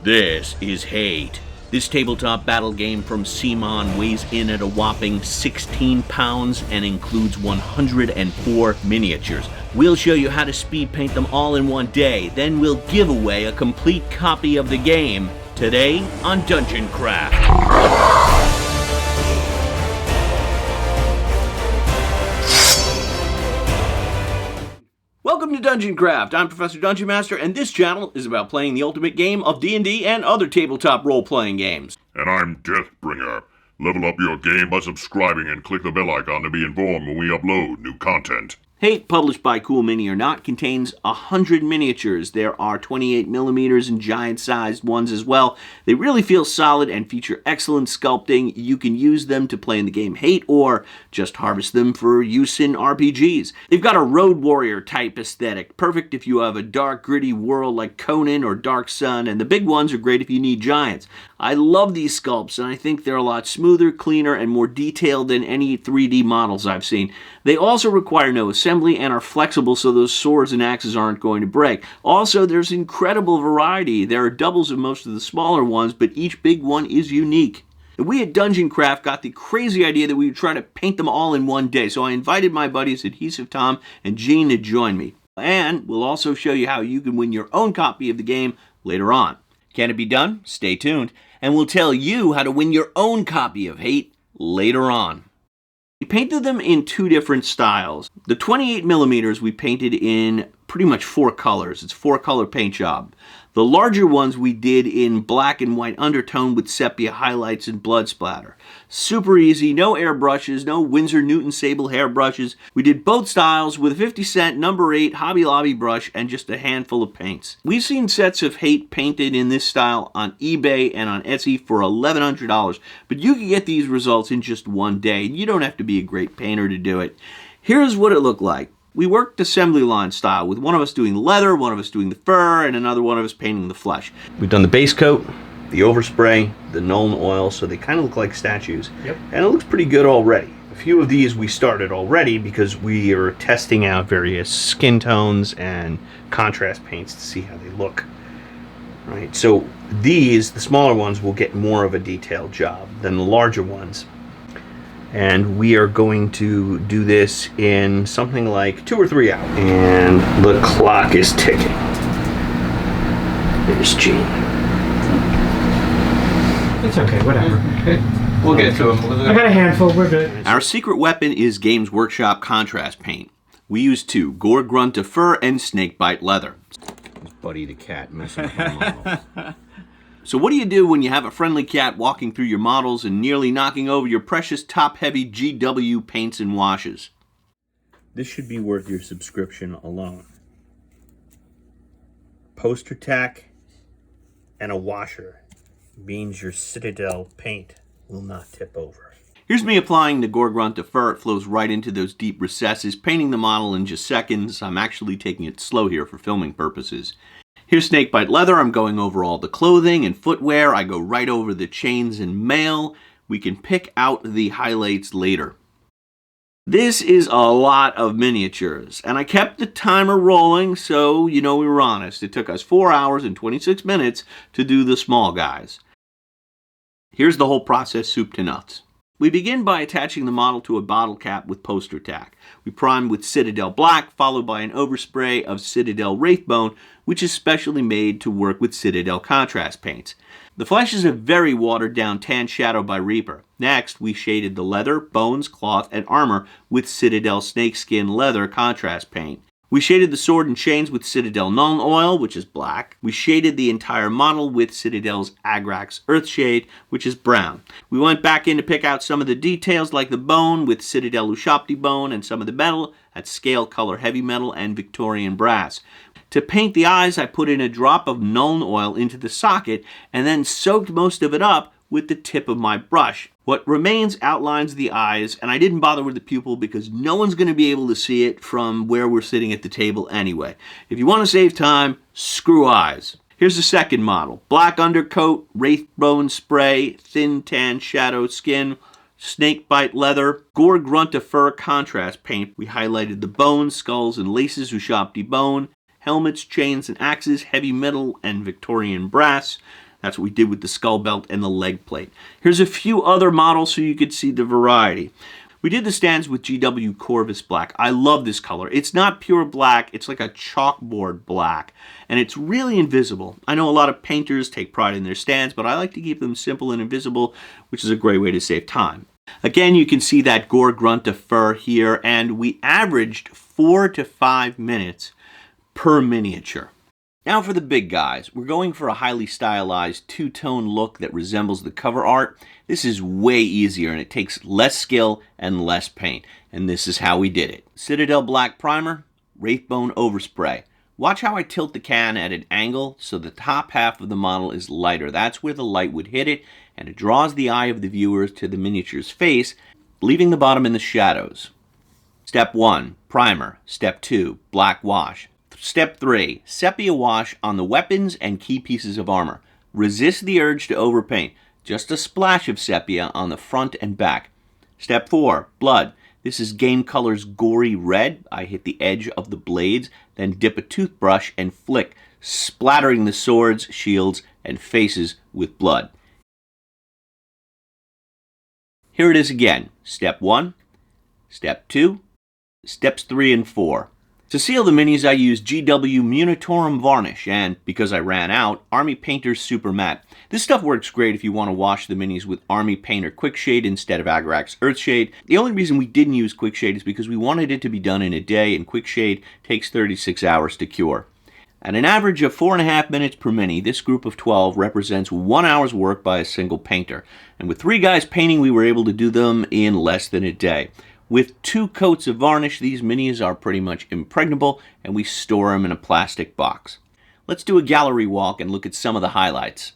This is Hate. This tabletop battle game from CMON weighs in at a whopping 16 pounds and includes 104 miniatures. We'll show you how to speed paint them all in one day, then we'll give away a complete copy of the game today on Dungeon Craft. Welcome to Dungeon Craft. I'm Professor Dungeonmaster, and this channel is about playing the ultimate game of D&D and other tabletop role-playing games. And I'm Deathbringer. Level up your game by subscribing and click the bell icon to be informed when we upload new content. Hate, published by Cool Mini or Not, contains 100 miniatures. There are 28 millimeters and giant-sized ones as well. They really feel solid and feature excellent sculpting. You can use them to play in the game Hate or just harvest them for use in RPGs. They've got a Road Warrior type aesthetic, perfect if you have a dark, gritty world like Conan or Dark Sun, and the big ones are great if you need giants. I love these sculpts, and I think they're a lot smoother, cleaner, and more detailed than any 3D models I've seen. They also require no assembly and are flexible so those swords and axes aren't going to break. Also, there's incredible variety. There are doubles of most of the smaller ones, but each big one is unique. We at Dungeon Craft got the crazy idea that we would try to paint them all in one day, so I invited my buddies Adhesive Tom and Gene to join me. And we'll also show you how you can win your own copy of the game later on. Can it be done? Stay tuned, and we'll tell you how to win your own copy of Hate later on. We painted them in two different styles. The 28 millimeters we painted in pretty much 4 colors. It's a 4-color paint job. The larger ones we did in black and white undertone with sepia highlights and blood splatter. Super easy, no airbrushes, no Winsor Newton Sable hairbrushes. We did both styles with a 50-cent number 8 Hobby Lobby brush and just a handful of paints. We've seen sets of Hate painted in this style on eBay and on Etsy for $1,100, but you can get these results in just one day. You don't have to be a great painter to do it. Here's what it looked like. We worked assembly line style, with one of us doing the leather, one of us doing the fur, and another one of us painting the flesh. We've done the base coat, the overspray, the Nuln oil, so they kind of look like statues. Yep. And it looks pretty good already. A few of these we started already because we are testing out various skin tones and contrast paints to see how they look. Right, so these, the smaller ones, will get more of a detailed job than the larger ones. And we are going to do this in something like 2 or 3 hours. And the clock is ticking. There's Gene. It's okay, whatever. We'll get to him. I got a handful, we're good. Our secret weapon is Games Workshop contrast paint. We use 2, Gore Grunt of Fur and Snakebite Leather. It's Buddy the cat messing with my models. So what do you do when you have a friendly cat walking through your models and nearly knocking over your precious top-heavy GW paints and washes? This should be worth your subscription alone. Poster tack and a washer means your Citadel paint will not tip over. Here's me applying the Gore Grunt of Fur. It flows right into those deep recesses, painting the model in just seconds. I'm actually taking it slow here for filming purposes. Here's Snakebite Leather. I'm going over all the clothing and footwear. I go right over the chains and mail. We can pick out the highlights later. This is a lot of miniatures, and I kept the timer rolling, so you know we were honest. It took us 4 hours and 26 minutes to do the small guys. Here's the whole process, soup to nuts. We begin by attaching the model to a bottle cap with poster tack. We prime with Citadel Black, followed by an overspray of Citadel Wraithbone, which is specially made to work with Citadel contrast paints. The flesh is a very watered down tan shadow by Reaper. Next, we shaded the leather, bones, cloth, and armor with Citadel Snakeskin Leather contrast paint. We shaded the sword and chains with Citadel Nuln Oil, which is black. We shaded the entire model with Citadel's Agrax Earthshade, which is brown. We went back in to pick out some of the details like the bone with Citadel Ushopti Bone and some of the metal at Scale Color Heavy Metal and Victorian Brass. To paint the eyes, I put in a drop of Nuln Oil into the socket and then soaked most of it up with the tip of my brush. What remains outlines the eyes, and I didn't bother with the pupil because no one's going to be able to see it from where we're sitting at the table anyway. If you want to save time, screw eyes. Here's the second model. Black undercoat, Wraithbone spray, thin tan shadow skin, Snakebite Leather, Gore Grunt of Fur contrast paint. We highlighted the bones, skulls, and laces Ushopti Bone, helmets, chains, and axes, heavy metal, and Victorian brass. That's what we did with the skull belt and the leg plate. Here's a few other models so you could see the variety. We did the stands with GW Corvus Black. I love this color. It's not pure black, it's like a chalkboard black, and it's really invisible. I know a lot of painters take pride in their stands, but I like to keep them simple and invisible, which is a great way to save time. Again, you can see that gore grunt of fur here, and we averaged 4 to 5 minutes per miniature. Now for the big guys, we're going for a highly stylized two-tone look that resembles the cover art. This is way easier and it takes less skill and less paint. And this is how we did it. Citadel Black Primer, Wraithbone Overspray. Watch how I tilt the can at an angle so the top half of the model is lighter. That's where the light would hit it, and it draws the eye of the viewers to the miniature's face, leaving the bottom in the shadows. Step 1, primer. Step 2, black wash. Step 3, sepia wash on the weapons and key pieces of armor. Resist the urge to overpaint. Just a splash of sepia on the front and back. Step 4, blood. This is Game Color's gory red. I hit the edge of the blades, then dip a toothbrush and flick, splattering the swords, shields, and faces with blood. Here it is again. Step 1, Step 2, Steps 3 and 4. To seal the minis, I used GW Munitorum Varnish, and because I ran out, Army Painter's Super Matte. This stuff works great if you want to wash the minis with Army Painter Quickshade instead of Agrax Earthshade. The only reason we didn't use Quickshade is because we wanted it to be done in a day, and Quickshade takes 36 hours to cure. At an average of 4.5 minutes per mini, this group of 12 represents 1 hour's work by a single painter. And with 3 guys painting, we were able to do them in less than a day. With 2 coats of varnish, these minis are pretty much impregnable, and we store them in a plastic box. Let's do a gallery walk and look at some of the highlights.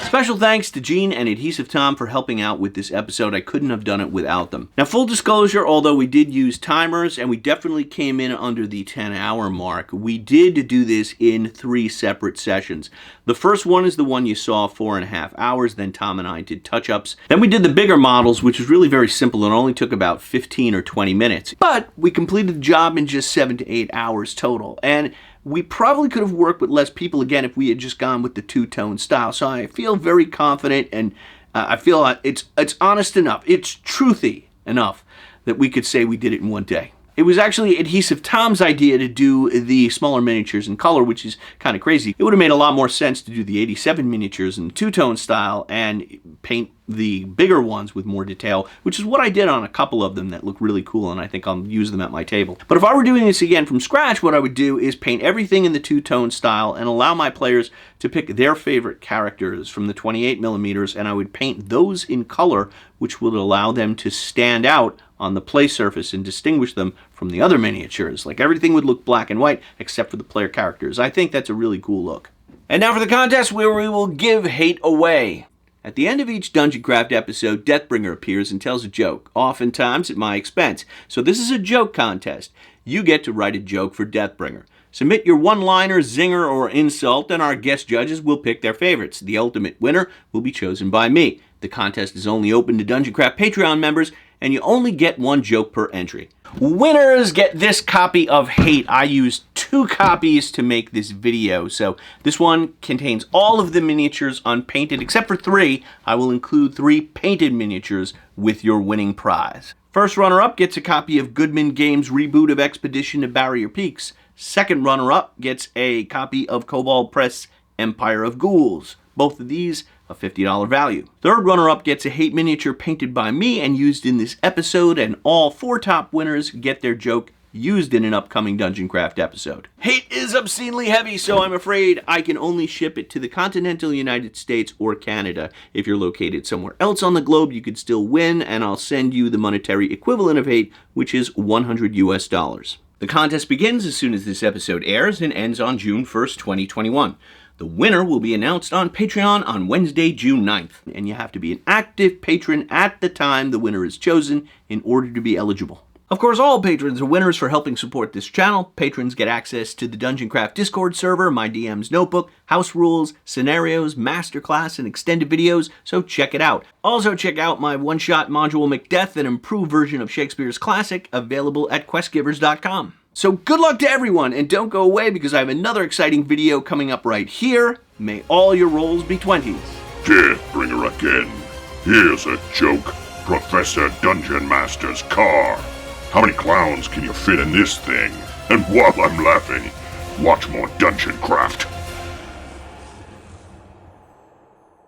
Special thanks to Gene and Adhesive Tom for helping out with this episode. I couldn't have done it without them. Now, full disclosure, although we did use timers and we definitely came in under the 10-hour mark, we did do this in 3 separate sessions. The first one is the one you saw, 4.5 hours. Then Tom and I did touch-ups. Then we did the bigger models, which was really very simple and only took about 15 or 20 minutes. But we completed the job in just 7 to 8 hours total. And we probably could have worked with less people again if we had just gone with the two-tone style. So I feel very confident, and I feel it's honest enough, it's truthy enough that we could say we did it in 1 day. It was actually Adhesive Tom's idea to do the smaller miniatures in color, which is kind of crazy. It would have made a lot more sense to do the 87 miniatures in the two-tone style and paint the bigger ones with more detail, which is what I did on a couple of them that look really cool, and I think I'll use them at my table. But if I were doing this again from scratch, what I would do is paint everything in the two-tone style and allow my players to pick their favorite characters from the 28 millimeters, and I would paint those in color, which would allow them to stand out on the play surface and distinguish them from the other miniatures. Like, everything would look black and white except for the player characters. I think that's a really cool look. And now for the contest where we will give hate away. At the end of each Dungeon Craft episode, Deathbringer appears and tells a joke, oftentimes at my expense. So this is a joke contest. You get to write a joke for Deathbringer. Submit your one-liner, zinger, or insult, and our guest judges will pick their favorites. The ultimate winner will be chosen by me. The contest is only open to Dungeon Craft Patreon members, and you only get 1 joke per entry. Winners get this copy of Hate. I used 2 copies to make this video, so this one contains all of the miniatures unpainted, except for 3. I will include 3 painted miniatures with your winning prize. First runner-up gets a copy of Goodman Games' reboot of Expedition to Barrier Peaks. Second runner-up gets a copy of Cobalt Press' Empire of Ghouls. Both of these a $50 value. Third runner-up gets a Hate miniature painted by me and used in this episode, and all 4 top winners get their joke used in an upcoming Dungeoncraft episode. Hate is obscenely heavy, so I'm afraid I can only ship it to the continental United States or Canada. If you're located somewhere else on the globe, you could still win, and I'll send you the monetary equivalent of hate, which is $100 US. The contest begins as soon as this episode airs and ends on June 1st, 2021. The winner will be announced on Patreon on Wednesday, June 9th, and you have to be an active patron at the time the winner is chosen in order to be eligible. Of course, all patrons are winners for helping support this channel. Patrons get access to the Dungeoncraft Discord server, my DM's notebook, house rules, scenarios, masterclass, and extended videos, so check it out. Also check out my one-shot module Macbeth, an improved version of Shakespeare's classic, available at questgivers.com. So good luck to everyone, and don't go away because I have another exciting video coming up right here. May all your rolls be 20s. Deathbringer again. Here's a joke. Professor Dungeonmaster's car. How many clowns can you fit in this thing? And while I'm laughing, watch more Dungeoncraft.